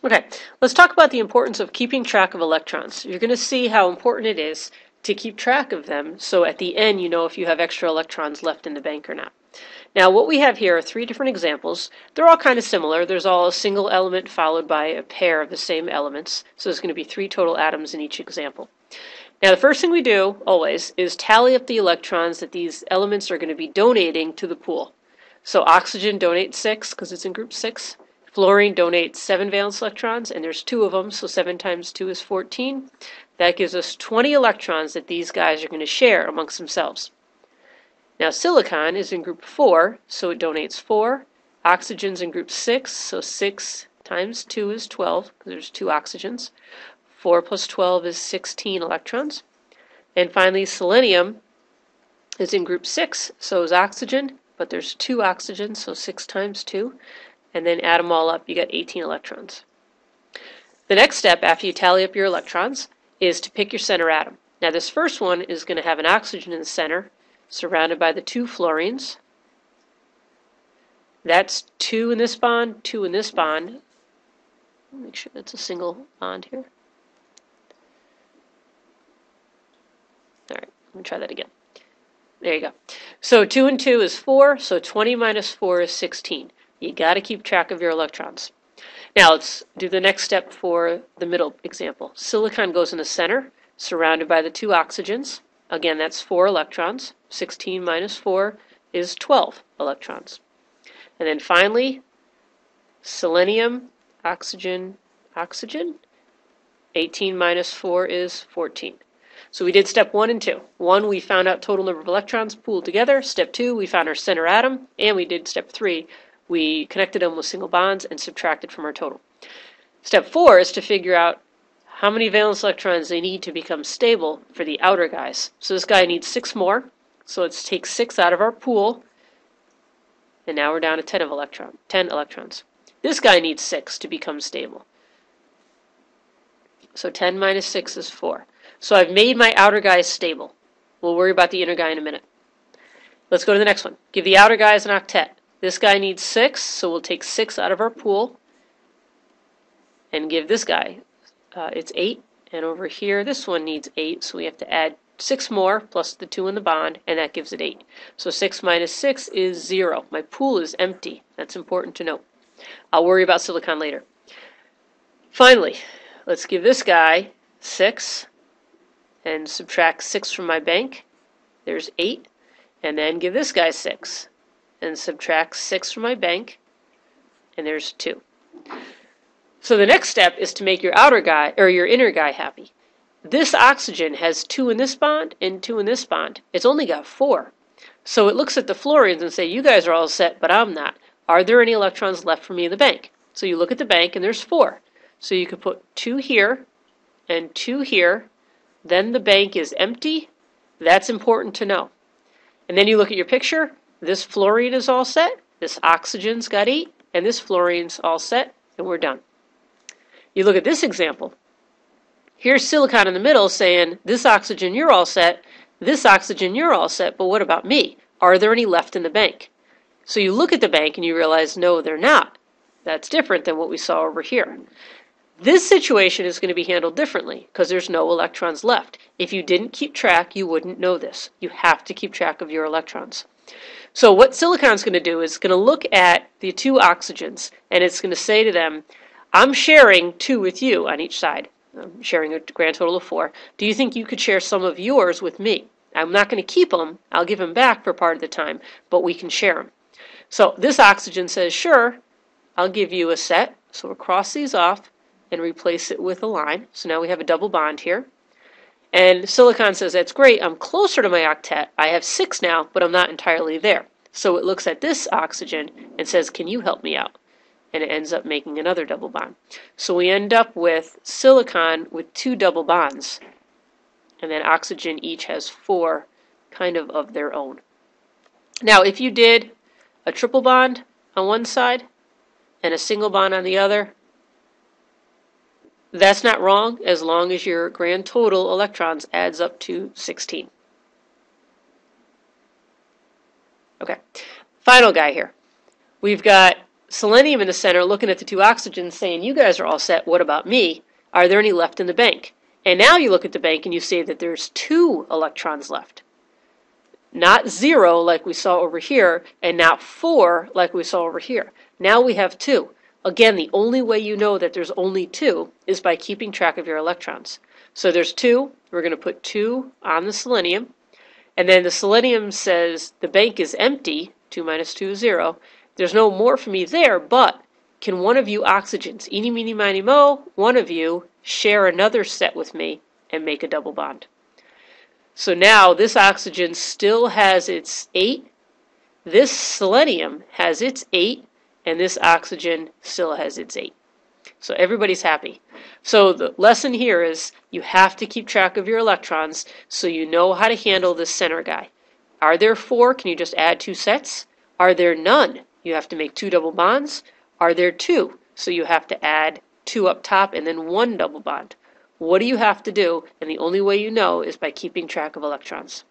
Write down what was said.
Okay, let's talk about the importance of keeping track of electrons. You're going to see how important it is to keep track of them so at the end you know if you have extra electrons left in the bank or not. Now what we have here are 3 different examples. They're all kind of similar. There's all a single element followed by a pair of the same elements. So there's going to be 3 total atoms in each example. Now the first thing we do, always, is tally up the electrons that these elements are going to be donating to the pool. So oxygen donates 6 because it's in group 6. Fluorine donates 7 valence electrons, and there's 2 of them, so 7 times 2 is 14. That gives us 20 electrons that these guys are going to share amongst themselves. Now silicon is in group 4, so it donates 4. Oxygen's in group 6, so 6 times 2 is 12, because there's 2 oxygens. 4 plus 12 is 16 electrons. And finally, selenium is in group 6, so is oxygen, but there's 2 oxygens, so 6 times 2. And then add them all up, you get 18 electrons. The next step after you tally up your electrons is to pick your center atom. Now this first one is going to have an oxygen in the center, surrounded by the 2 fluorines. That's 2 in this bond, 2 in this bond. Make sure that's a single bond here. All right, let me try that again. There you go. So 2 and 2 is 4, so 20 minus 4 is 16. You got to keep track of your electrons. Now let's do the next step for the middle example. Silicon goes in the center, surrounded by the 2 oxygens. Again, that's 4 electrons. 16 minus 4 is 12 electrons. And then finally, selenium, oxygen, oxygen. 18 minus 4 is 14. So we did step 1 and 2. 1, we found out total number of electrons pooled together. Step 2, we found our center atom. And we did step 3. We connected them with single bonds and subtracted from our total. Step 4 is to figure out how many valence electrons they need to become stable for the outer guys. So this guy needs 6 more. So let's take 6 out of our pool. And now we're down to 10 electrons. This guy needs 6 to become stable. So 10 minus 6 is 4. So I've made my outer guys stable. We'll worry about the inner guy in a minute. Let's go to the next one. Give the outer guys an octet. This guy needs 6, so we'll take 6 out of our pool and give this guy, it's 8. And over here, this one needs 8, so we have to add 6 more plus the 2 in the bond, and that gives it 8. So 6 minus 6 is 0. My pool is empty. That's important to note. I'll worry about silicon later. Finally, let's give this guy 6 and subtract 6 from my bank. There's 8. And then give this guy 6. And subtract 6 from my bank, and there's 2. So the next step is to make your outer guy, or your inner guy, happy. This oxygen has 2 in this bond and 2 in this bond. It's only got 4. So it looks at the fluorines and say, you guys are all set, but I'm not. Are there any electrons left for me in the bank? So you look at the bank, and there's 4. So you could put 2 here and 2 here. Then the bank is empty. That's important to know. And then you look at your picture. This fluorine is all set, this oxygen's got 8, and this fluorine's all set, and we're done. You look at this example. Here's silicon in the middle saying, this oxygen, you're all set, this oxygen, you're all set, but what about me? Are there any left in the bank? So you look at the bank and you realize, no, they're not. That's different than what we saw over here. This situation is going to be handled differently because there's no electrons left. If you didn't keep track, you wouldn't know this. You have to keep track of your electrons. So what silicon's going to do is going to look at the 2 oxygens, and it's going to say to them, I'm sharing 2 with you on each side. I'm sharing a grand total of 4. Do you think you could share some of yours with me? I'm not going to keep them. I'll give them back for part of the time, but we can share them. So this oxygen says, sure, I'll give you a set. So we'll cross these off and replace it with a line. So now we have a double bond here. And silicon says, that's great, I'm closer to my octet. I have 6 now, but I'm not entirely there. So it looks at this oxygen and says, can you help me out? And it ends up making another double bond. So we end up with silicon with 2 double bonds. And then oxygen each has 4 kind of their own. Now if you did a triple bond on one side and a single bond on the other, that's not wrong as long as your grand total electrons adds up to 16. Okay, final guy here. We've got selenium in the center looking at the two oxygens saying, you guys are all set, what about me? Are there any left in the bank? And now you look at the bank and you say that there's 2 electrons left. Not 0 like we saw over here, and not 4 like we saw over here. Now we have 2. Again, the only way you know that there's only 2 is by keeping track of your electrons. So there's 2. We're going to put 2 on the selenium. And then the selenium says the bank is empty. 2 minus 2 is 0. There's no more for me there, but can one of you oxygens, eeny, meeny, miny, mo, one of you share another set with me and make a double bond? So now this oxygen still has its 8, this selenium has its 8, and this oxygen still has its 8. So everybody's happy. So the lesson here is you have to keep track of your electrons so you know how to handle this center guy. Are there 4? Can you just add 2 sets? Are there none? You have to make 2 double bonds. Are there 2? So you have to add 2 up top and then 1 double bond. What do you have to do? And the only way you know is by keeping track of electrons.